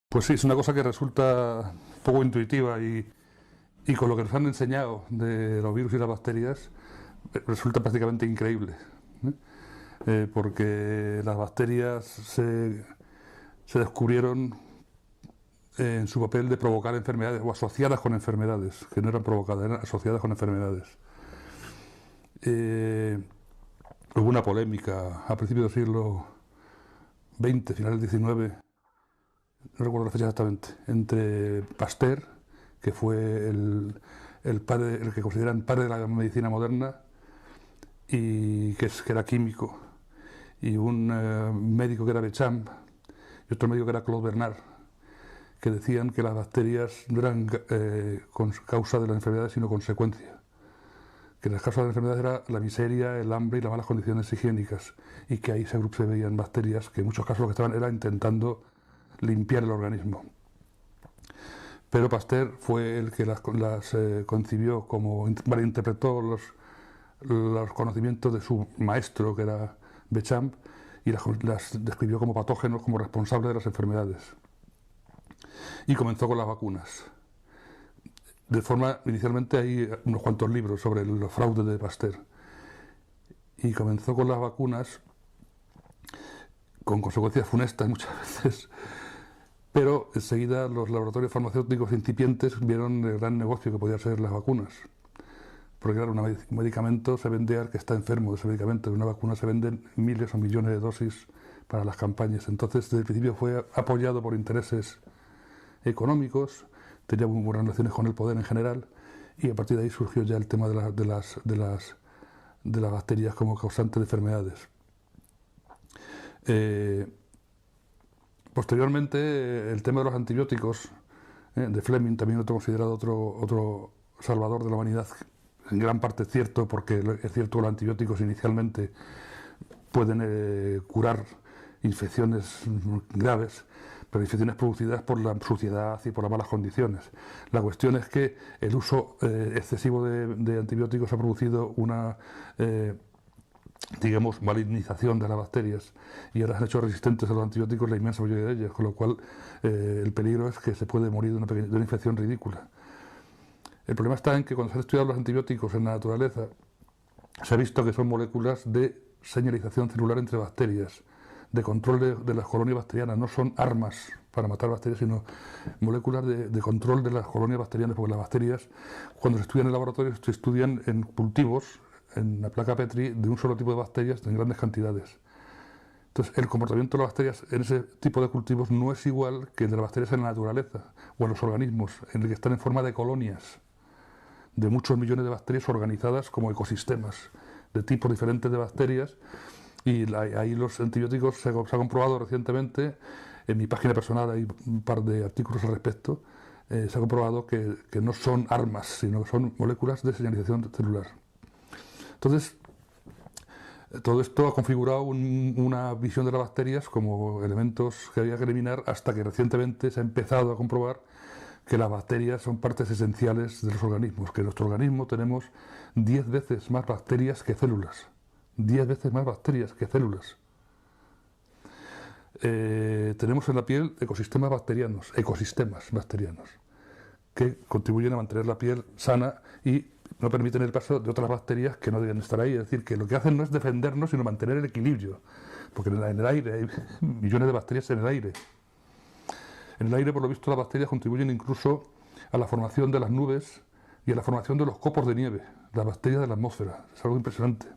Pues sí, es una cosa que resulta poco intuitiva y con lo que nos han enseñado de los virus y las bacterias resulta prácticamente increíble, ¿eh? Porque las bacterias se descubrieron en su papel de provocar enfermedades o asociadas con enfermedades, que no eran provocadas, eran asociadas con enfermedades. Hubo una polémica a principios del siglo XX, finales del XIX, no recuerdo la fecha exactamente, entre Pasteur, que fue el padre, el que consideran padre de la medicina moderna, y que era químico, y un médico que era Bechamp, y otro médico que era Claude Bernard, que decían que las bacterias no eran causa de las enfermedades, sino consecuencia. Que las causas de las enfermedades era la miseria, el hambre y las malas condiciones higiénicas, y que ahí se veían bacterias que en muchos casos lo que estaban era intentando limpiar el organismo. Pero Pasteur fue el que las concibió como, malinterpretó los conocimientos de su maestro, que era Bechamp, y las describió como patógenos, como responsables de las enfermedades. Y comenzó con las vacunas. De forma, inicialmente hay unos cuantos libros sobre los fraudes de Pasteur. Y comenzó con las vacunas, con consecuencias funestas muchas veces, pero enseguida los laboratorios farmacéuticos incipientes vieron el gran negocio que podían ser las vacunas. Porque claro, un medicamento se vende al que está enfermo de ese medicamento, una vacuna se venden miles o millones de dosis para las campañas. Entonces, desde el principio fue apoyado por intereses económicos, tenía muy buenas relaciones con el poder en general, y a partir de ahí surgió ya el tema de las bacterias como causantes de enfermedades. Posteriormente, el tema de los antibióticos, de Fleming, también otro considerado otro salvador de la humanidad, en gran parte es cierto, porque es cierto que los antibióticos inicialmente pueden curar infecciones graves, pero infecciones producidas por la suciedad y por las malas condiciones. La cuestión es que el uso excesivo de antibióticos ha producido una digamos, malignización de las bacterias, y ahora han hecho resistentes a los antibióticos la inmensa mayoría de ellas, con lo cual el peligro es que se puede morir de una infección ridícula. El problema está en que cuando se han estudiado los antibióticos en la naturaleza, se ha visto que son moléculas de señalización celular entre bacterias, de control de las colonias bacterianas. No son armas para matar bacterias, sino moléculas de control de las colonias bacterianas, porque las bacterias, cuando se estudian en laboratorios, se estudian en cultivos, en la placa Petri, de un solo tipo de bacterias en grandes cantidades. Entonces, el comportamiento de las bacterias en ese tipo de cultivos no es igual que el de las bacterias en la naturaleza o en los organismos, en el que están en forma de colonias de muchos millones de bacterias organizadas como ecosistemas de tipos diferentes de bacterias. Y ahí los antibióticos se ha comprobado recientemente, en mi página personal hay un par de artículos al respecto, se ha comprobado que no son armas, sino que son moléculas de señalización celular. Entonces, todo esto ha configurado una visión de las bacterias como elementos que había que eliminar, hasta que recientemente se ha empezado a comprobar que las bacterias son partes esenciales de los organismos, que en nuestro organismo tenemos 10 veces más bacterias que células. 10 veces más bacterias que células. Tenemos en la piel ecosistemas bacterianos, que contribuyen a mantener la piel sana y no permiten el paso de otras bacterias que no deben estar ahí. Es decir, que lo que hacen no es defendernos, sino mantener el equilibrio. Porque en el aire hay millones de bacterias en el aire. En el aire, por lo visto, las bacterias contribuyen incluso a la formación de las nubes y a la formación de los copos de nieve, las bacterias de la atmósfera. Es algo impresionante.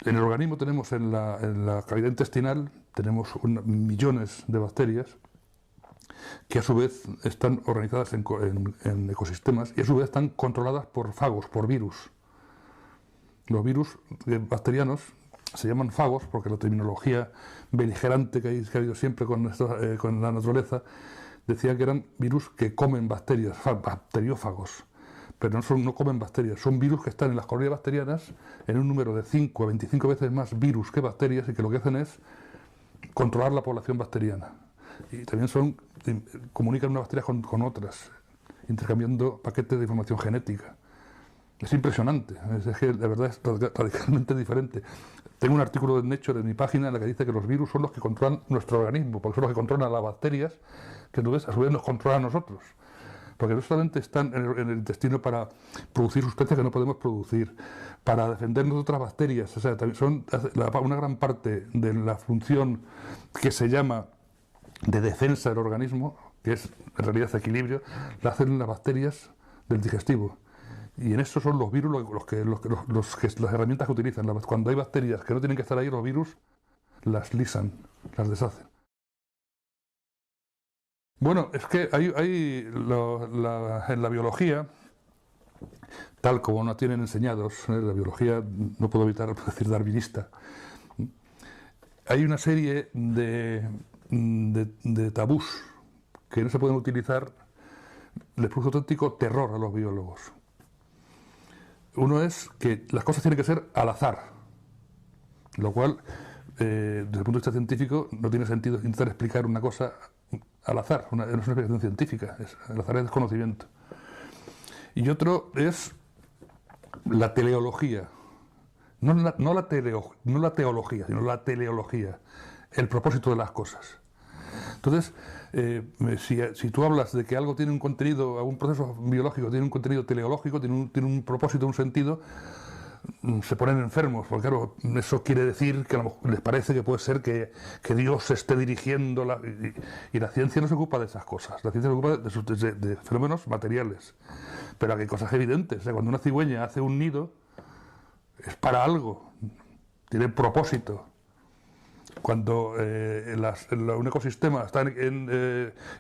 En el organismo tenemos, en la cavidad intestinal, tenemos millones de bacterias que a su vez están organizadas en ecosistemas y a su vez están controladas por fagos, por virus. Los virus bacterianos se llaman fagos porque la terminología beligerante que ha habido siempre con la naturaleza decía que eran virus que comen bacterias, bacteriófagos. Pero no comen bacterias, son virus que están en las colonias bacterianas en un número de 5 a 25 veces más virus que bacterias, y que lo que hacen es controlar la población bacteriana. Y también comunican unas bacterias con otras, intercambiando paquetes de información genética. Es impresionante, es que de verdad es radicalmente diferente. Tengo un artículo de Nature en mi página en la que dice que los virus son los que controlan nuestro organismo, porque son los que controlan las bacterias, que a su vez nos controlan a nosotros. Porque no solamente están en el intestino para producir sustancias que no podemos producir, para defendernos de otras bacterias, o sea, también son una gran parte de la función que se llama de defensa del organismo, que es en realidad equilibrio, la hacen las bacterias del digestivo. Y en eso son los virus las herramientas que utilizan. Cuando hay bacterias que no tienen que estar ahí, los virus las lisan, las deshacen. Bueno, es que en la biología, tal como nos tienen enseñados, la biología, no puedo evitar decir darwinista, hay una serie de tabús que no se pueden utilizar, les produce auténtico terror a los biólogos. Uno es que las cosas tienen que ser al azar, lo cual, desde el punto de vista científico, no tiene sentido intentar explicar una cosa al azar, no es una explicación científica, el azar es desconocimiento. Y otro es la teleología, no la teología, sino la teleología, el propósito de las cosas. Entonces, si tú hablas de que algo tiene un contenido, algún proceso biológico tiene un contenido teleológico, tiene un propósito, un sentido, se ponen enfermos, porque claro, eso quiere decir que a lo mejor les parece que puede ser que Dios se esté dirigiendo, y la ciencia no se ocupa de esas cosas, la ciencia se ocupa de fenómenos materiales, pero hay cosas evidentes, o sea, cuando una cigüeña hace un nido, es para algo, tiene propósito. Cuando un ecosistema está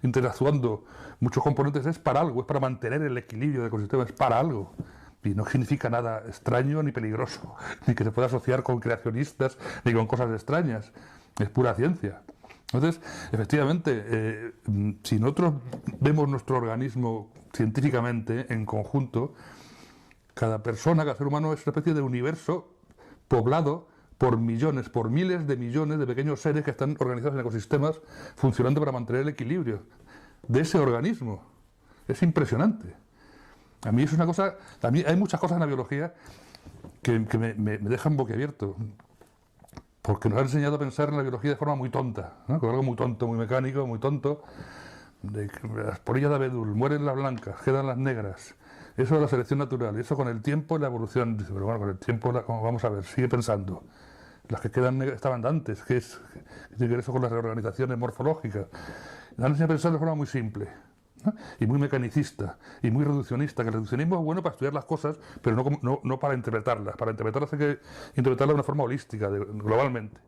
interactuando muchos componentes, es para algo, es para mantener el equilibrio del ecosistema, es para algo. Y no significa nada extraño ni peligroso, ni que se pueda asociar con creacionistas, ni con cosas extrañas. Es pura ciencia. Entonces, efectivamente, si nosotros vemos nuestro organismo científicamente, en conjunto, cada persona, cada ser humano es una especie de universo poblado por millones, por miles de millones de pequeños seres que están organizados en ecosistemas funcionando para mantener el equilibrio de ese organismo. Es impresionante. A mí es una cosa, a mí hay muchas cosas en la biología que me dejan boquiabierto, porque nos han enseñado a pensar en la biología de forma muy tonta, ¿no? Con algo muy tonto, muy mecánico, muy tonto. Las polillas de abedul, mueren las blancas, quedan las negras. Eso es la selección natural, y eso con el tiempo y la evolución. Dice, pero bueno, con el tiempo, vamos a ver, sigue pensando. Las que quedan negras estaban antes, que tiene que ver eso con las reorganizaciones morfológicas. Nos han enseñado a pensar de forma muy simple, ¿no? Y muy mecanicista, y muy reduccionista, que el reduccionismo es bueno para estudiar las cosas, pero no para interpretarlas. Para interpretarlas hay que interpretarlas de una forma holística, globalmente.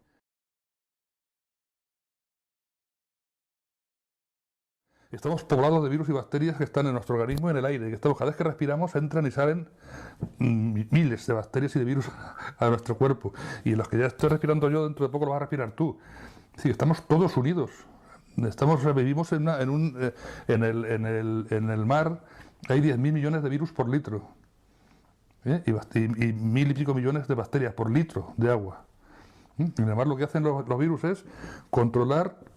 Estamos poblados de virus y bacterias que están en nuestro organismo y en el aire. Cada vez que respiramos entran y salen miles de bacterias y de virus a nuestro cuerpo. Y los que ya estoy respirando yo, dentro de poco lo vas a respirar tú. Sí, estamos todos unidos. Vivimos en el mar, hay 10.000 millones de virus por litro. Y 1.000 y pico millones de bacterias por litro de agua. En el mar lo que hacen los virus es controlar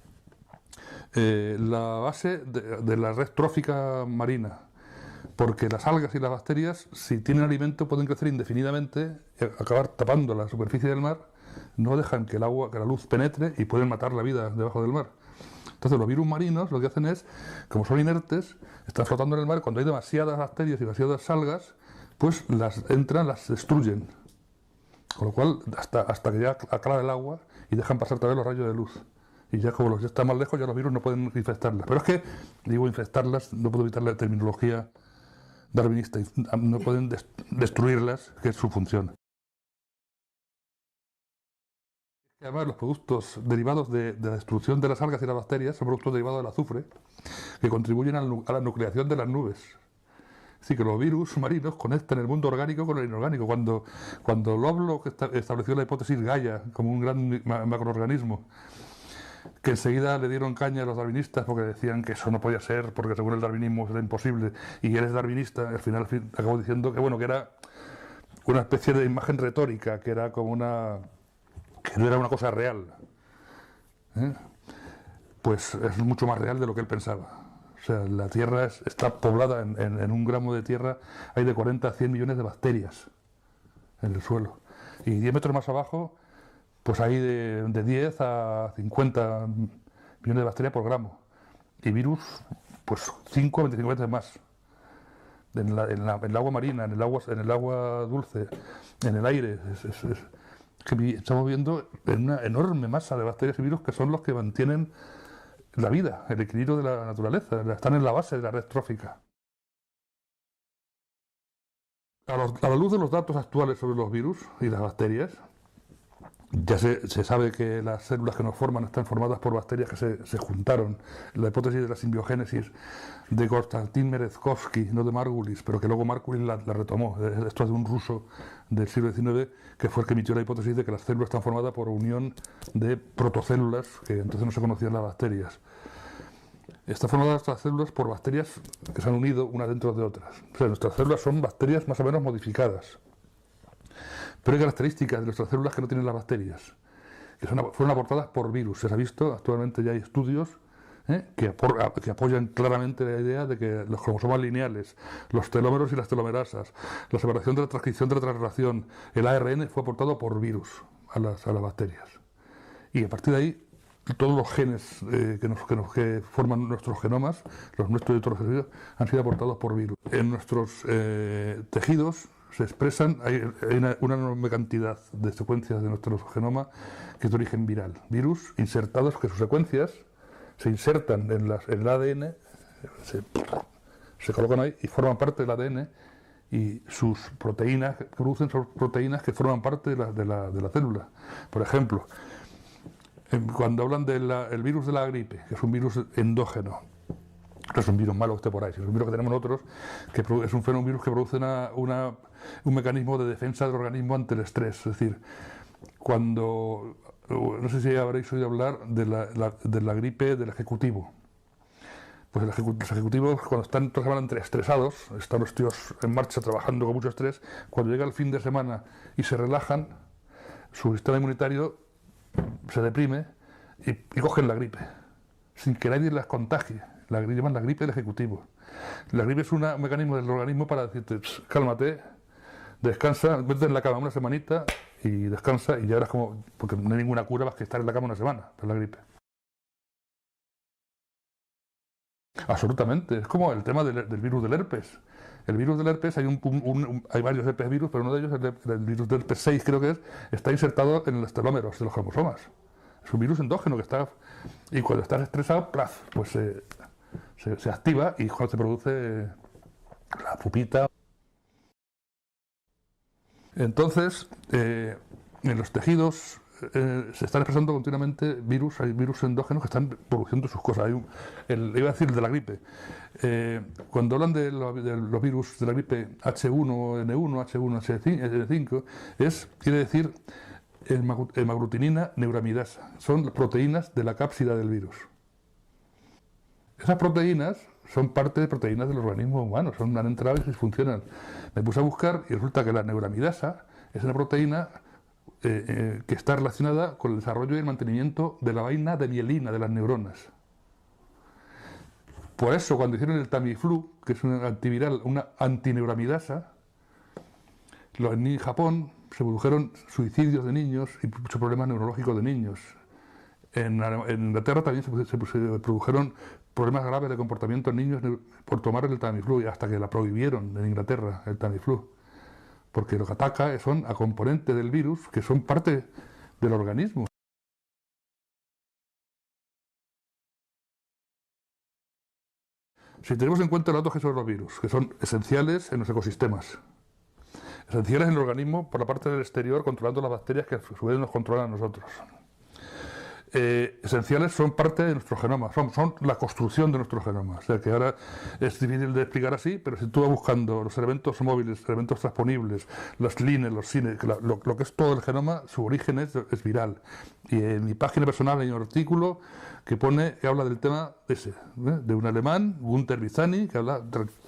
la base de la red trófica marina, porque las algas y las bacterias, si tienen alimento, pueden crecer indefinidamente, acabar tapando la superficie del mar, no dejan que la luz penetre y pueden matar la vida debajo del mar. Entonces los virus marinos lo que hacen es, como son inertes, están flotando en el mar, cuando hay demasiadas bacterias y demasiadas algas, pues las destruyen. Con lo cual, hasta que ya aclara el agua y dejan pasar también los rayos de luz. Y ya como ya está más lejos, ya los virus no pueden infectarlas. Pero es que, digo infectarlas, no puedo evitar la terminología darwinista, no pueden destruirlas, que es su función. Además, los productos derivados de la destrucción de las algas y las bacterias son productos derivados del azufre, que contribuyen a la nucleación de las nubes. Así que los virus marinos conectan el mundo orgánico con el inorgánico. Cuando Lovelock estableció la hipótesis Gaia como un gran macroorganismo, que enseguida le dieron caña a los darwinistas porque decían que eso no podía ser, porque según el darwinismo era imposible, y él es darwinista, al final acabó diciendo que bueno, que era una especie de imagen retórica, que era como que no era una cosa real. Pues es mucho más real de lo que él pensaba. O sea, la Tierra está poblada, en un gramo de tierra hay de 40 a 100 millones de bacterias en el suelo. Y 10 metros más abajo pues hay de 10 a 50 millones de bacterias por gramo. Y virus, pues 5 a 25 veces más. En el agua marina, en el agua dulce, en el aire. Que estamos viendo una enorme masa de bacterias y virus que son los que mantienen la vida, el equilibrio de la naturaleza, están en la base de la red trófica. A la luz de los datos actuales sobre los virus y las bacterias, ya se sabe que las células que nos forman están formadas por bacterias que se juntaron. La hipótesis de la simbiogénesis de Konstantin Merezkovsky, no de Margulis, pero que luego Margulis la retomó. Esto es de un ruso del siglo XIX, que fue el que emitió la hipótesis de que las células están formadas por unión de protocélulas, que entonces no se conocían las bacterias. Están formadas las células por bacterias que se han unido unas dentro de otras. O sea, nuestras células son bacterias más o menos modificadas. Pero hay características de nuestras células que no tienen las bacterias, que fueron aportadas por virus. Se ha visto, actualmente ya hay estudios que apoyan claramente la idea de que los cromosomas lineales, los telómeros y las telomerasas, la separación de la transcripción de la translación, el ARN fue aportado por virus a las bacterias. Y a partir de ahí, todos los genes que forman nuestros genomas, los nuestros y todos los tejidos, han sido aportados por virus. En nuestros tejidos se expresan, hay una enorme cantidad de secuencias de nuestro genoma que es de origen viral. Virus insertados, que sus secuencias se insertan en el ADN, se colocan ahí y forman parte del ADN, y sus proteínas que producen son proteínas que forman parte de la célula. Por ejemplo, cuando hablan del virus de la gripe, que es un virus endógeno, no es un virus malo que esté por ahí, sino un virus que tenemos nosotros, que es un virus que produce un mecanismo de defensa del organismo ante el estrés. Es decir, cuando, no sé si habréis oído hablar de la gripe del ejecutivo. Pues los ejecutivos, cuando están toda la semana estresados, están los tíos en marcha trabajando con mucho estrés, cuando llega el fin de semana y se relajan, su sistema inmunitario se deprime y cogen la gripe, sin que nadie las contagie. La llaman la gripe del ejecutivo. La gripe es un mecanismo del organismo para decirte, cálmate, descansa, vete en la cama una semanita y descansa, y ya verás como, porque no hay ninguna cura más que estar en la cama una semana para la gripe. Absolutamente, es como el tema del virus del herpes. El virus del herpes, hay varios herpes virus, pero uno de ellos, el virus del herpes 6 creo que está insertado en los telómeros de los cromosomas. Es un virus endógeno que está, y cuando estás estresado, ¡plaf!, pues se activa y cuando se produce la pupita. Entonces, en los tejidos se están expresando continuamente virus, hay virus endógenos que están produciendo sus cosas. Iba a decir el de la gripe. Cuando hablan de los virus de la gripe H1N1, H1N5, quiere decir hemaglutinina neuramidasa. Son proteínas de la cápsida del virus. Esas proteínas son parte de proteínas del organismo humano, han entrado y funcionan. Me puse a buscar y resulta que la neuramidasa es una proteína que está relacionada con el desarrollo y el mantenimiento de la vaina de mielina de las neuronas. Por eso, cuando hicieron el Tamiflu, que es un antiviral, una antineuramidasa, en Japón se produjeron suicidios de niños y muchos problemas neurológicos de niños. En Inglaterra también se produjeron problemas graves de comportamiento en niños por tomar el Tamiflu, y hasta que la prohibieron en Inglaterra, el Tamiflu. Porque lo que ataca son a componentes del virus que son parte del organismo. Si tenemos en cuenta los datos que son los virus, que son esenciales en los ecosistemas, esenciales en el organismo por la parte del exterior, controlando las bacterias que a su vez nos controlan a nosotros. Esenciales son parte de nuestro genoma, son la construcción de nuestro genoma. O sea que ahora es difícil de explicar así, pero si tú vas buscando los elementos móviles, elementos transponibles, los lines, los cines, lo que es todo el genoma, su origen es viral. Y en mi página personal hay un artículo que habla del tema ese, de un alemán, Günter Vizani, que habla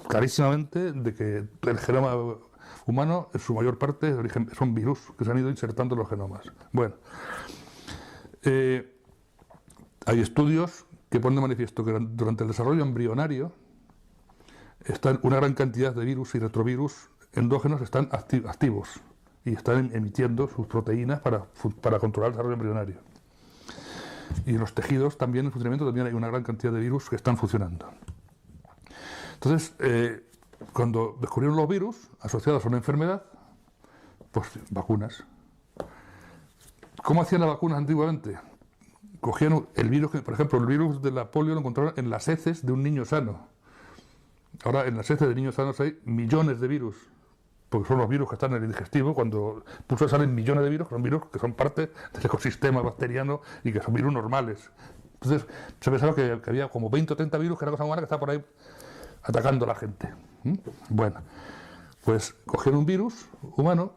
clarísimamente de que el genoma humano, en su mayor parte, son virus que se han ido insertando en los genomas. Bueno. Hay estudios que ponen de manifiesto que durante el desarrollo embrionario una gran cantidad de virus y retrovirus endógenos están activos. y están emitiendo sus proteínas para controlar el desarrollo embrionario. Y en los tejidos también, en funcionamiento, también hay una gran cantidad de virus que están funcionando. Entonces, cuando descubrieron los virus asociados a una enfermedad, pues vacunas. ¿Cómo hacían las vacunas antiguamente? Cogían el virus, por ejemplo, el virus de la polio lo encontraron en las heces de un niño sano. Ahora en las heces de niños sanos hay millones de virus, porque son los virus que están en el digestivo. Cuando pulsas salen millones de virus, que son virus que son parte del ecosistema bacteriano y que son virus normales. Entonces se pensaba que había como 20 o 30 virus, que era cosa humana, que estaba por ahí atacando a la gente. Bueno, pues cogieron un virus humano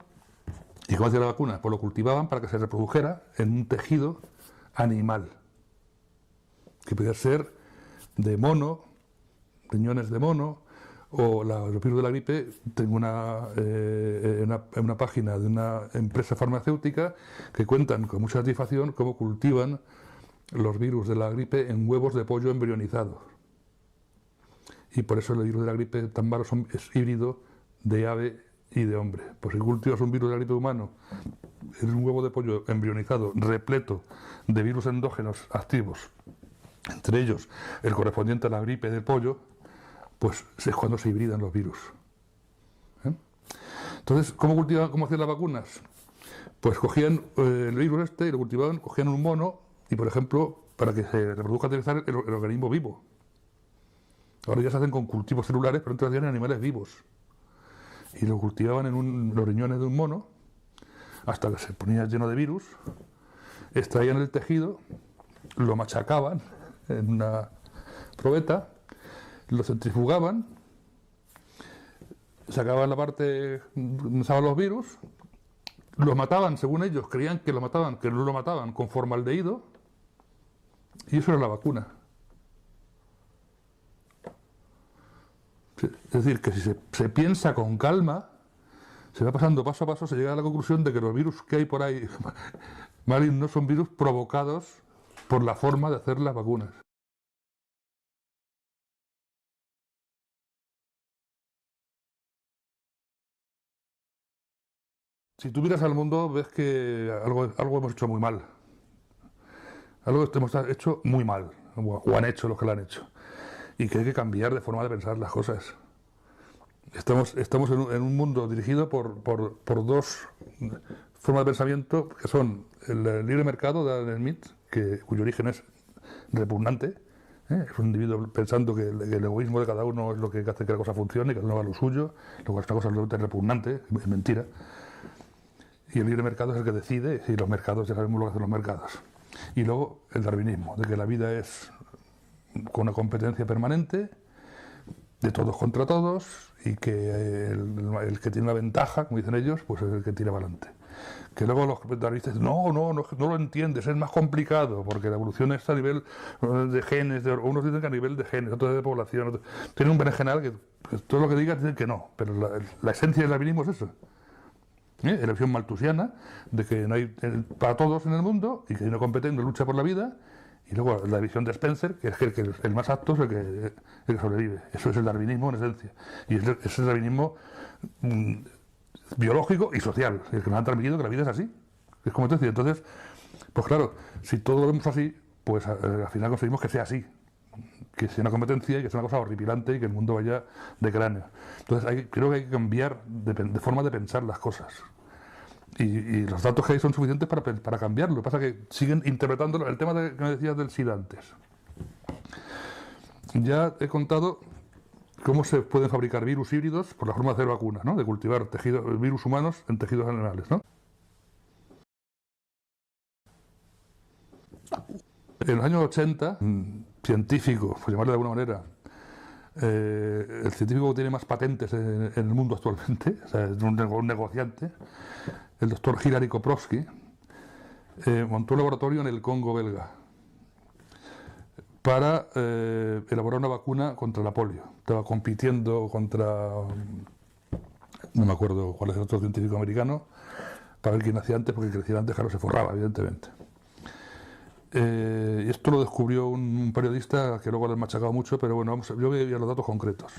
y ¿cómo hacía la vacuna? Pues lo cultivaban para que se reprodujera en un tejido animal, que podía ser de mono, riñones de mono, o los virus de la gripe. Tengo una página de una empresa farmacéutica que cuentan con mucha satisfacción cómo cultivan los virus de la gripe en huevos de pollo embrionizados. Y por eso el virus de la gripe tan malo es híbrido de ave y de hombre. Pues si cultivas un virus de la gripe humano, es un huevo de pollo embrionizado, repleto de virus endógenos activos, entre ellos el correspondiente a la gripe del pollo, pues es cuando se hibridan los virus. Entonces, ¿cómo hacían las vacunas? Pues cogían el virus y lo cultivaban, cogían un mono y, por ejemplo, para que se reproduzca el organismo vivo. Ahora ya se hacen con cultivos celulares, pero entonces hacían en animales vivos. Y lo cultivaban en los riñones de un mono hasta que se ponía lleno de virus, extraían el tejido, lo machacaban en una probeta, lo centrifugaban, sacaban la parte donde estaban los virus, los mataban, según ellos, creían que lo mataban, que no lo mataban, con formaldehído, y eso era la vacuna. Es decir, que si se piensa con calma, se va pasando paso a paso, se llega a la conclusión de que los virus que hay por ahí malignos son virus provocados por la forma de hacer las vacunas. Si tú miras al mundo, ves que algo hemos hecho muy mal. Algo hemos hecho muy mal, o han hecho los que lo han hecho. Y que hay que cambiar de forma de pensar las cosas. Estamos en un mundo dirigido por dos formas de pensamiento, que son el libre mercado de Adam Smith, cuyo origen es repugnante. Es un individuo pensando que el egoísmo de cada uno es lo que hace que la cosa funcione, que no va a lo suyo, lo cual es una cosa absolutamente repugnante, es mentira. Y el libre mercado es el que decide, y los mercados, ya sabemos lo que hacen los mercados. Y luego el darwinismo, de que la vida es con una competencia permanente, de todos contra todos, y que el que tiene la ventaja, como dicen ellos, pues es el que tira para adelante. Que luego los darwinistas dicen, no lo entiendes, es más complicado, porque la evolución está a nivel de genes, unos dicen que a nivel de genes, otros de población, tiene un berenjenal que todo lo que digas dicen que no, pero la esencia del darwinismo es eso. La visión malthusiana de que no hay para todos en el mundo y que hay una competencia, una lucha por la vida, y luego la visión de Spencer, que es que el más apto es el que sobrevive. Eso es el darwinismo en esencia. Y es el darwinismo biológico y social, el que nos han transmitido que la vida es así. Es como te decía. Entonces, pues claro, si todo lo vemos así, pues al final conseguimos que sea así. Que sea una competencia y que sea una cosa horripilante y que el mundo vaya de cráneo. Entonces creo que hay que cambiar de forma de pensar las cosas. Y los datos que hay son suficientes para cambiarlo. Lo que pasa es que siguen interpretándolo. El tema que me decías del SIDA antes. Ya he contado cómo se pueden fabricar virus híbridos por la forma de hacer vacunas, ¿no? De cultivar virus humanos en tejidos animales, ¿no? En los años 80, científico, por llamarlo de alguna manera, el científico que tiene más patentes en el mundo actualmente, o sea, es un negociante, el doctor Hilary Koprowski, montó un laboratorio en el Congo belga para elaborar una vacuna contra la polio. Estaba compitiendo contra, no me acuerdo cuál es el otro científico americano, para ver quién hacía antes, porque el que hacía antes, claro, se forraba, evidentemente. Y esto lo descubrió un periodista que luego le ha machacado mucho, pero bueno, yo voy a los datos concretos.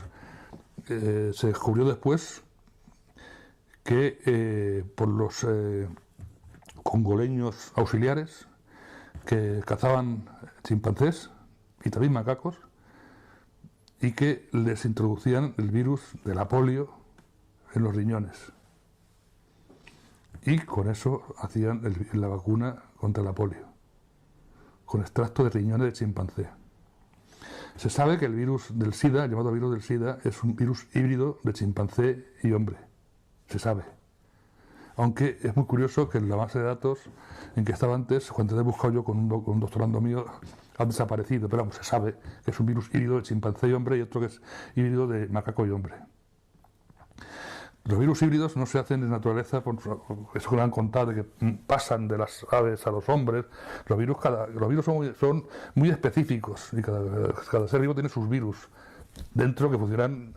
Se descubrió después que por los congoleños auxiliares que cazaban chimpancés y también macacos y que les introducían el virus de la polio en los riñones. Y con eso hacían la vacuna contra la polio, con extracto de riñones de chimpancé. Se sabe que el virus del SIDA, llamado virus del SIDA, es un virus híbrido de chimpancé y hombre. Se sabe. Aunque es muy curioso que en la base de datos en que estaba antes, cuando he buscado yo con un doctorando mío, ha desaparecido. Pero vamos, se sabe que es un virus híbrido de chimpancé y hombre y otro que es híbrido de macaco y hombre. Los virus híbridos no se hacen en naturaleza, por eso que me han contado, de que pasan de las aves a los hombres. Los virus son muy específicos y cada ser vivo tiene sus virus dentro que funcionan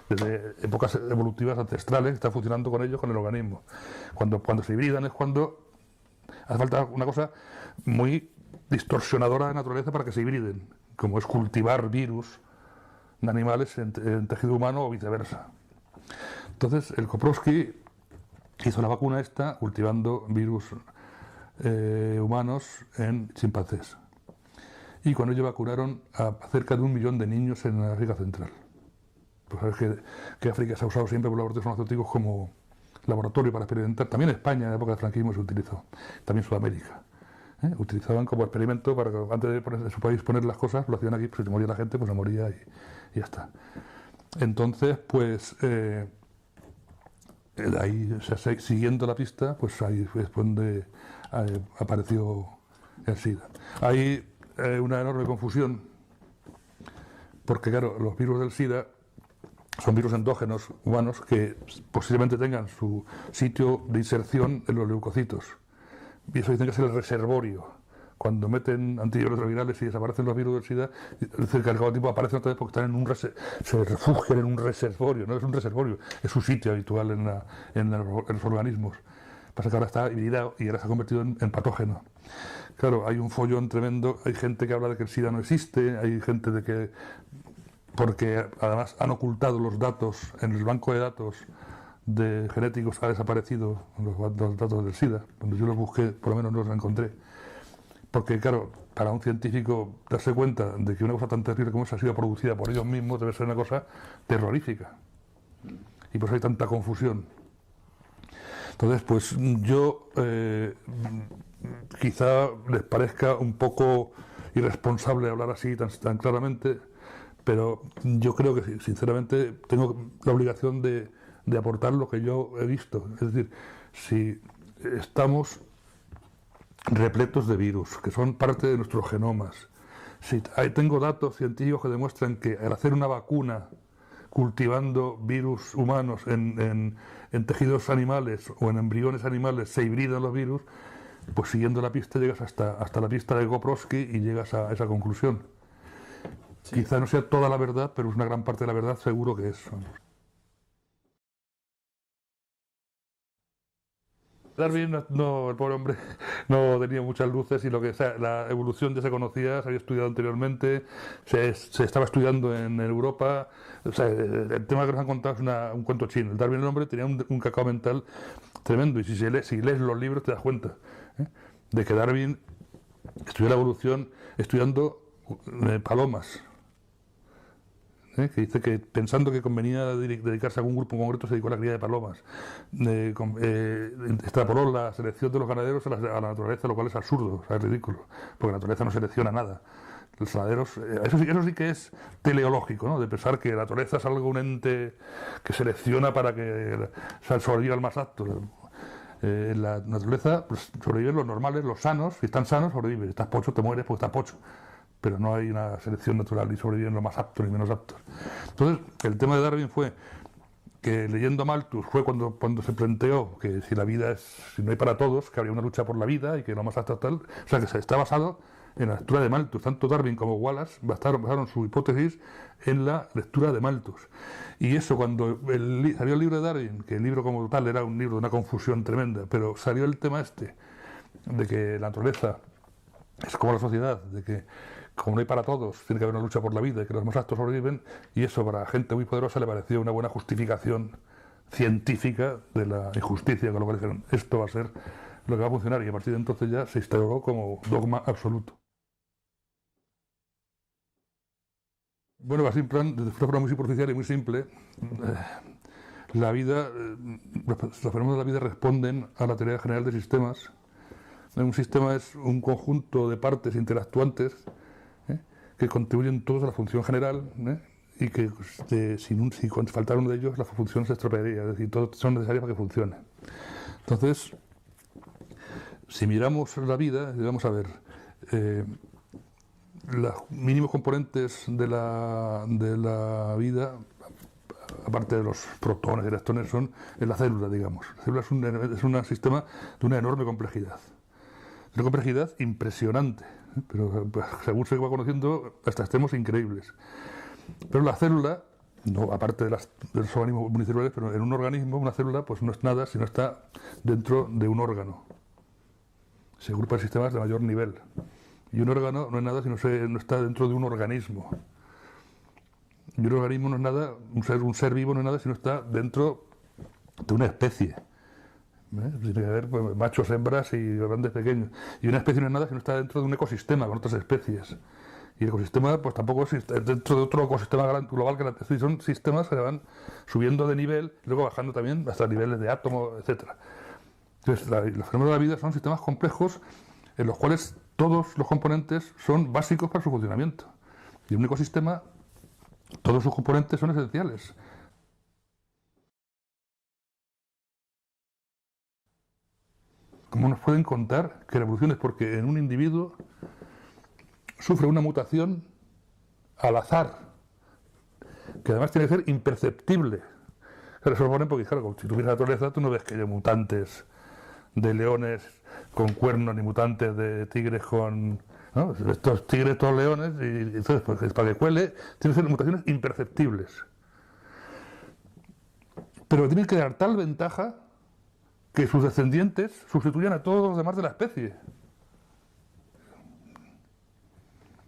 desde épocas evolutivas ancestrales, están funcionando con ellos, con el organismo. Cuando se hibridan es cuando hace falta una cosa muy distorsionadora de naturaleza para que se hibriden, como es cultivar virus de animales en tejido humano o viceversa. Entonces, el Koprowski hizo la vacuna esta cultivando virus humanos en chimpancés. Y con ello vacunaron a cerca de 1 millón de niños en África Central. Pues sabes que África se ha usado siempre por laboratorios farmacéuticos como laboratorio para experimentar. También en España, en la época del franquismo, se utilizó. También en Sudamérica. Utilizaban como experimento para que antes de su país poner las cosas, lo hacían aquí, pues si moría la gente, pues se moría y ya está. Entonces, pues ahí, siguiendo la pista, pues ahí es donde apareció el SIDA. Hay una enorme confusión, porque claro, los virus del SIDA son virus endógenos humanos que posiblemente tengan su sitio de inserción en los leucocitos. Y eso dicen que es el reservorio. Cuando meten antirretrovirales y desaparecen los virus del SIDA, dicen que al cabo del tiempo aparecen otra vez porque están se refugian en un reservorio. No es un reservorio, es su sitio habitual en los organismos. Pasa que ahora está hibridado y ahora se ha convertido en patógeno. Claro, hay un follón tremendo, hay gente que habla de que el SIDA no existe, hay gente de que, porque además han ocultado los datos en el banco de datos de genéticos, ha desaparecido los datos del SIDA. Cuando yo los busqué, por lo menos no los encontré. Porque, claro, para un científico darse cuenta de que una cosa tan terrible como esa ha sido producida por ellos mismos debe ser una cosa terrorífica. Y por eso hay tanta confusión. Entonces, pues yo quizá les parezca un poco irresponsable hablar así tan claramente, pero yo creo que sinceramente tengo la obligación de aportar lo que yo he visto. Es decir, si estamos repletos de virus, que son parte de nuestros genomas. Tengo datos científicos que demuestran que al hacer una vacuna cultivando virus humanos en tejidos animales o en embriones animales se hibridan los virus, pues siguiendo la pista llegas hasta la pista de Koprowski y llegas a esa conclusión. Sí. Quizá no sea toda la verdad, pero es una gran parte de la verdad, seguro que es. Darwin, el pobre hombre, no tenía muchas luces y la evolución ya se conocía, se había estudiado anteriormente, se estaba estudiando en Europa. O sea, el tema que nos han contado es un cuento chino. El Darwin, el hombre, tenía un cacao mental tremendo y si lees los libros te das cuenta de que Darwin estudió la evolución estudiando palomas. Que dice que pensando que convenía dedicarse a algún grupo en concreto se dedicó a la cría de palomas. Extrapoló la selección de los ganaderos a la naturaleza, lo cual es absurdo, o sea, es ridículo, porque la naturaleza no selecciona nada. Los ganaderos, eso sí que es teleológico, ¿no? De pensar que la naturaleza es algo, un ente que selecciona para que sobreviva el más apto. En la naturaleza pues, sobreviven los normales, los sanos, si están sanos sobreviven, si estás pocho te mueres porque estás pocho. Pero no hay una selección natural, ni sobreviven los más aptos ni menos aptos. Entonces, el tema de Darwin fue que leyendo a Malthus fue cuando se planteó que si la vida si no hay para todos, que habría una lucha por la vida y que lo más apto tal. O sea, que se está basado en la lectura de Malthus. Tanto Darwin como Wallace basaron su hipótesis en la lectura de Malthus. Y eso, cuando salió el libro de Darwin, que el libro como tal era un libro de una confusión tremenda, pero salió el tema de que la naturaleza es como la sociedad, de que como no hay para todos, tiene que haber una lucha por la vida y que los más aptos sobreviven, y eso para gente muy poderosa le pareció una buena justificación científica de la injusticia, con lo cual dijeron, esto va a ser lo que va a funcionar, y a partir de entonces ya se instauró como dogma absoluto. Bueno, así en plan, de forma muy superficial y muy simple, la vida, los fenómenos de la vida responden a la teoría general de sistemas. Un sistema es un conjunto de partes interactuantes, ¿eh? Que contribuyen todos a la función general, ¿eh? Y que si faltara uno de ellos, la función se estropearía, es decir, todos son necesarios para que funcione. Entonces, si miramos la vida, vamos a ver, los mínimos componentes de la vida, aparte de los protones y electrones, son en la célula, digamos. La célula es un sistema de una enorme complejidad. Una complejidad impresionante, pero según se va conociendo hasta extremos increíbles. Pero la célula, no, aparte de los organismos unicelulares, pero en un organismo, una célula, pues no es nada si no está dentro de un órgano. Se agrupa en sistemas de mayor nivel. Y un órgano no es nada si no está dentro de un organismo. Y un organismo no es nada, un ser vivo no es nada si no está dentro de una especie. Tiene que haber pues, machos, hembras y grandes, pequeños. Y una especie no es nada si no está dentro de un ecosistema con otras especies. Y el ecosistema pues tampoco es dentro de otro ecosistema global, que son sistemas que van subiendo de nivel y luego bajando también hasta niveles de átomos, etc. Entonces, los fenómenos de la vida son sistemas complejos en los cuales todos los componentes son básicos para su funcionamiento. Y en un ecosistema todos sus componentes son esenciales. ¿Cómo nos pueden contar que la evolución es porque en un individuo sufre una mutación al azar, que además tiene que ser imperceptible? Claro, eso lo ponen porque, claro, si tú miras la naturaleza, tú no ves que haya mutantes de leones con cuernos, ni mutantes de tigres con... ¿no? Estos tigres, estos leones, y entonces, pues, para que cuele, tienen que ser mutaciones imperceptibles. Pero tienen que dar tal ventaja que sus descendientes sustituyan a todos los demás de la especie.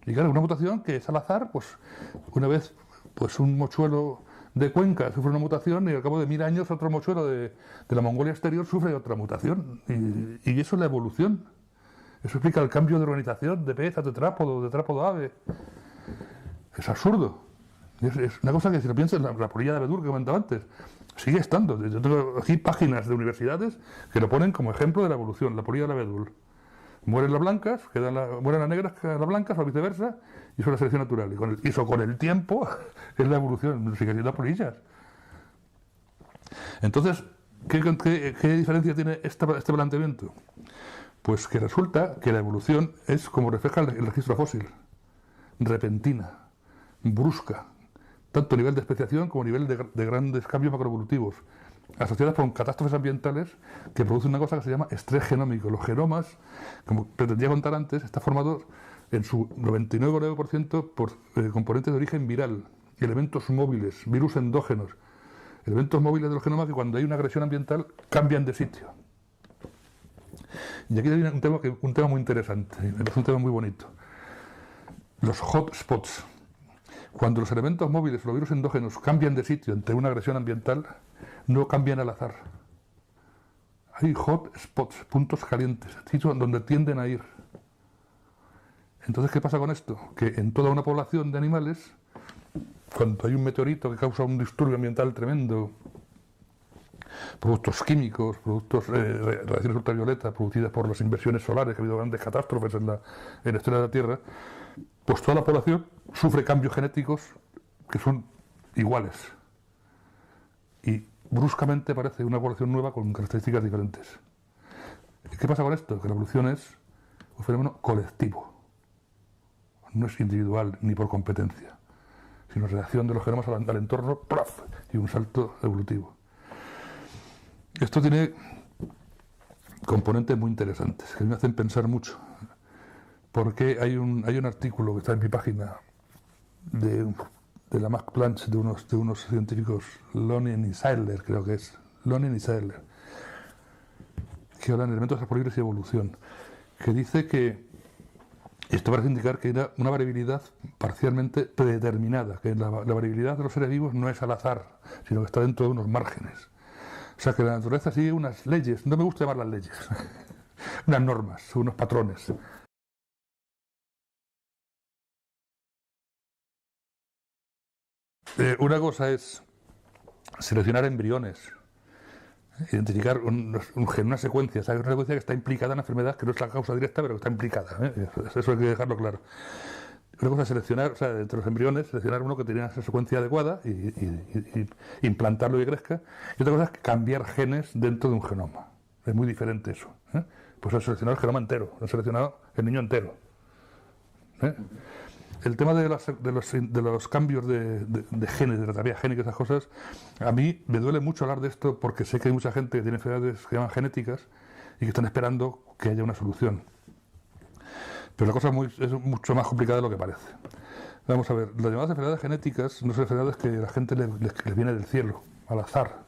Y claro, una mutación que es al azar, pues una vez pues un mochuelo de Cuenca sufre una mutación y al cabo de 1000 años otro mochuelo de la Mongolia exterior sufre otra mutación. Y eso es la evolución. Eso explica el cambio de organización de pez a tetrápodo a ave. Es absurdo. Es una cosa que si lo piensas, la polilla de abedul que comentaba antes, sigue estando. Yo tengo aquí páginas de universidades que lo ponen como ejemplo de la evolución, la polilla del abedul. Mueren las blancas, mueren las negras, quedan las blancas, o viceversa, y eso es la selección natural. Y eso con el tiempo es la evolución, sigue siendo polillas. Entonces, ¿qué diferencia tiene este planteamiento? Pues que resulta que la evolución es como refleja el registro fósil, repentina, brusca, tanto a nivel de especiación como a nivel de grandes cambios macroevolutivos, asociadas con catástrofes ambientales que producen una cosa que se llama estrés genómico. Los genomas, como pretendía contar antes, están formados en su 99,9% por componentes de origen viral, elementos móviles, virus endógenos, elementos móviles de los genomas que cuando hay una agresión ambiental cambian de sitio. Y aquí hay un tema muy interesante, me parece un tema muy bonito. Los hotspots. Cuando los elementos móviles o los virus endógenos cambian de sitio ante una agresión ambiental, no cambian al azar. Hay hotspots, puntos calientes, sitios donde tienden a ir. Entonces, ¿qué pasa con esto? Que en toda una población de animales, cuando hay un meteorito que causa un disturbio ambiental tremendo, productos químicos, radiaciones ultravioletas producidas por las inversiones solares, que ha habido grandes catástrofes en la historia de la Tierra, pues toda la población sufre cambios genéticos que son iguales. Y bruscamente aparece una población nueva con características diferentes. ¿Qué pasa con esto? Que la evolución es un fenómeno colectivo. No es individual ni por competencia, sino reacción de los genomas al entorno, ¡plaf! Y un salto evolutivo. Esto tiene componentes muy interesantes que me hacen pensar mucho, porque hay un artículo que está en mi página de la Max Planck de unos científicos, Lonin y Seidler, creo que es, Lonin y Seidler, que hablan de elementos transponibles y evolución, que dice que esto parece indicar que era una variabilidad parcialmente predeterminada, que la variabilidad de los seres vivos no es al azar, sino que está dentro de unos márgenes. O sea que la naturaleza sigue unas leyes, no me gusta llamarlas leyes, unas normas, unos patrones. Una cosa es seleccionar embriones, identificar una secuencia, o sea, una secuencia que está implicada en la enfermedad, que no es la causa directa, pero que está implicada. Eso hay que dejarlo claro. Una cosa es seleccionar, o sea, entre los embriones, seleccionar uno que tenga esa secuencia adecuada y implantarlo y que crezca. Y otra cosa es cambiar genes dentro de un genoma. Es muy diferente eso. Pues he seleccionado el genoma entero, he seleccionado el niño entero. El tema de los cambios de genes, de la terapia génica, esas cosas, a mí me duele mucho hablar de esto porque sé que hay mucha gente que tiene enfermedades que llaman genéticas y que están esperando que haya una solución. Pero la cosa es mucho más complicada de lo que parece. Vamos a ver, las llamadas enfermedades genéticas no son enfermedades que la gente les viene del cielo, al azar.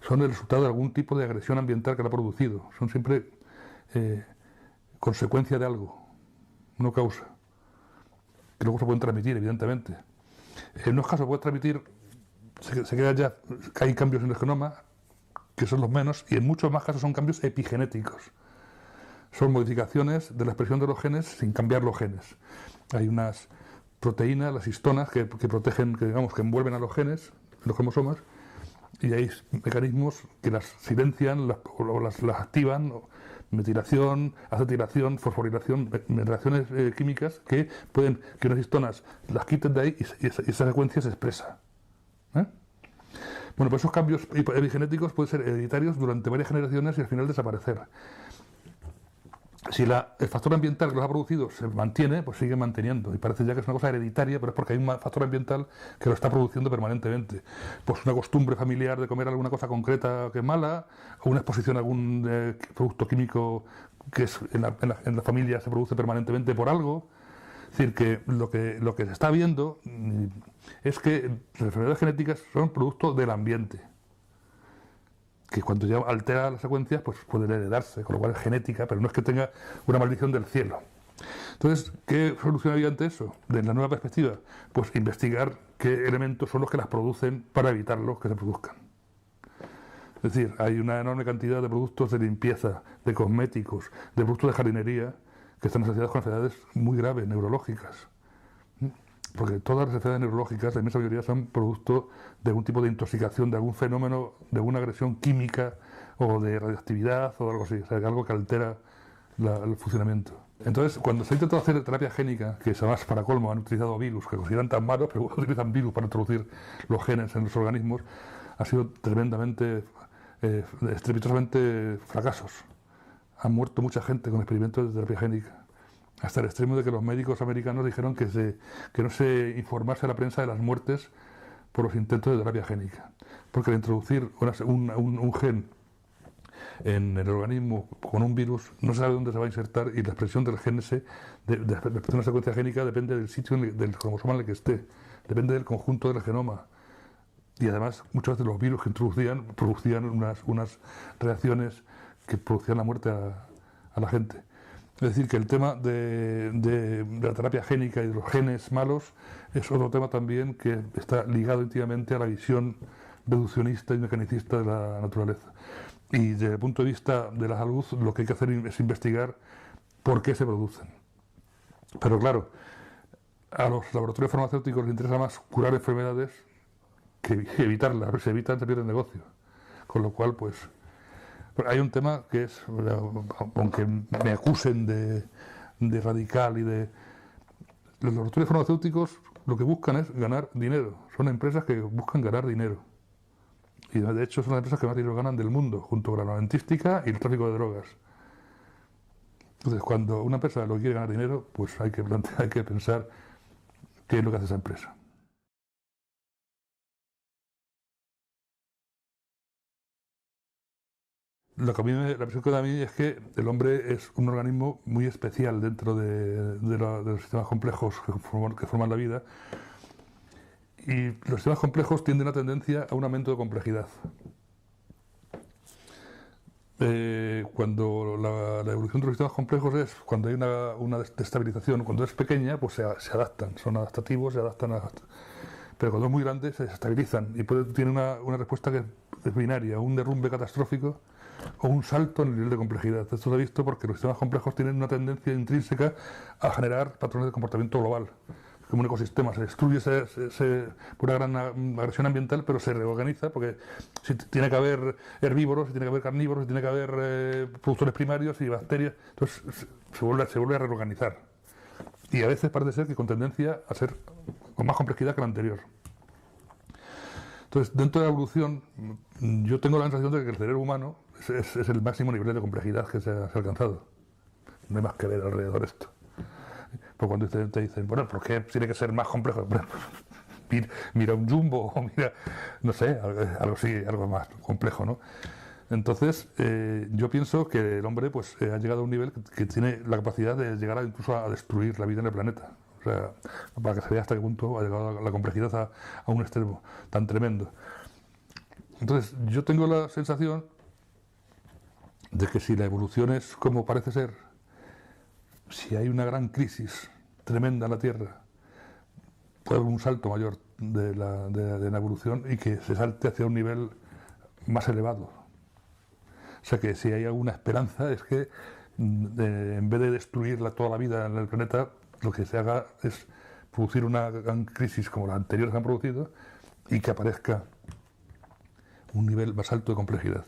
Son el resultado de algún tipo de agresión ambiental que la ha producido. Son siempre consecuencia de algo, no causa. Que luego se pueden transmitir, evidentemente. En unos casos puede transmitir, se queda ya, que hay cambios en el genoma, que son los menos, y en muchos más casos son cambios epigenéticos. Son modificaciones de la expresión de los genes sin cambiar los genes. Hay unas proteínas, las histonas, que protegen, que envuelven a los genes, los cromosomas, y hay mecanismos que las silencian o las activan, metilación, acetilación, fosforilación, reacciones químicas que pueden que unas histonas las quiten de ahí y esa secuencia se expresa. Bueno, pues esos cambios epigenéticos pueden ser hereditarios durante varias generaciones y al final desaparecer. Si el factor ambiental que los ha producido se mantiene, pues sigue manteniendo. Y parece ya que es una cosa hereditaria, pero es porque hay un factor ambiental que lo está produciendo permanentemente. Pues una costumbre familiar de comer alguna cosa concreta que es mala, o una exposición a algún producto químico que en la familia se produce permanentemente por algo. Es decir, que lo que se está viendo es que las enfermedades genéticas son producto del ambiente, que cuando ya altera las secuencias pues puede heredarse, con lo cual es genética, pero no es que tenga una maldición del cielo. Entonces, ¿qué solución había ante eso? Desde la nueva perspectiva, pues investigar qué elementos son los que las producen para evitarlos que se produzcan. Es decir, hay una enorme cantidad de productos de limpieza, de cosméticos, de productos de jardinería que están asociados con enfermedades muy graves, neurológicas. Porque todas las enfermedades neurológicas, la inmensa mayoría, son producto de algún tipo de intoxicación, de algún fenómeno, de alguna agresión química o de radioactividad o algo así, o sea, algo que altera el funcionamiento. Entonces, cuando se ha intentado hacer terapia génica, que además para colmo han utilizado virus, que consideran tan malos, pero utilizan virus para introducir los genes en los organismos, ha sido tremendamente, estrepitosamente fracasos. Han muerto mucha gente con experimentos de terapia génica, hasta el extremo de que los médicos americanos dijeron que no se informase a la prensa de las muertes por los intentos de terapia génica, porque al introducir un gen en el organismo con un virus no se sabe dónde se va a insertar y la expresión del gen ese, de una secuencia génica, depende del sitio del cromosoma en el que esté, depende del conjunto del genoma. Y además muchas veces los virus que producían unas reacciones que producían la muerte a la gente. Es decir, que el tema de la terapia génica y de los genes malos es otro tema también que está ligado íntimamente a la visión reduccionista y mecanicista de la naturaleza. Y desde el punto de vista de la salud, lo que hay que hacer es investigar por qué se producen. Pero claro, a los laboratorios farmacéuticos les interesa más curar enfermedades que evitarlas. Si se evitan, se pierde el negocio. Con lo cual, pues hay un tema que es, aunque me acusen de radical y de... Los laboratorios farmacéuticos lo que buscan es ganar dinero. Son empresas que buscan ganar dinero. Y de hecho son las empresas que más dinero ganan del mundo, junto con la armamentística y el tráfico de drogas. Entonces, cuando una empresa lo quiere ganar dinero, pues hay que pensar qué es lo que hace esa empresa. La impresión que da a mí es que el hombre es un organismo muy especial dentro de los sistemas complejos que forman la vida, y los sistemas complejos tienden a tendencia a un aumento de complejidad. Cuando la evolución de los sistemas complejos es cuando hay una destabilización, cuando es pequeña, pues se adaptan, son adaptativos, se adaptan pero cuando es muy grande se desestabilizan y tiene una respuesta que es binaria, un derrumbe catastrófico o un salto en el nivel de complejidad. Esto se ha visto porque los sistemas complejos tienen una tendencia intrínseca a generar patrones de comportamiento global. Como un ecosistema se destruye por una gran agresión ambiental, pero se reorganiza porque si tiene que haber herbívoros, si tiene que haber carnívoros, si tiene que haber productores primarios y bacterias, entonces se vuelve a reorganizar. Y a veces parece ser que con tendencia a ser con más complejidad que la anterior. Entonces, dentro de la evolución, yo tengo la sensación de que el cerebro humano es el máximo nivel de complejidad que se ha alcanzado. No hay más que ver alrededor esto. Pues cuando te dicen, bueno, ¿por qué tiene que ser más complejo? Bueno, mira un jumbo o mira, no sé, algo más complejo, ¿no? Entonces, yo pienso que el hombre pues, ha llegado a un nivel que tiene la capacidad de llegar incluso a destruir la vida en el planeta. O sea, para que se vea hasta qué punto ha llegado la complejidad a un extremo tan tremendo. Entonces, yo tengo la sensación de que si la evolución es como parece ser, si hay una gran crisis tremenda en la Tierra, puede haber un salto mayor de la evolución y que se salte hacia un nivel más elevado. O sea que si hay alguna esperanza es que en vez de destruir toda la vida en el planeta, lo que se haga es producir una gran crisis como las anteriores que han producido y que aparezca un nivel más alto de complejidad.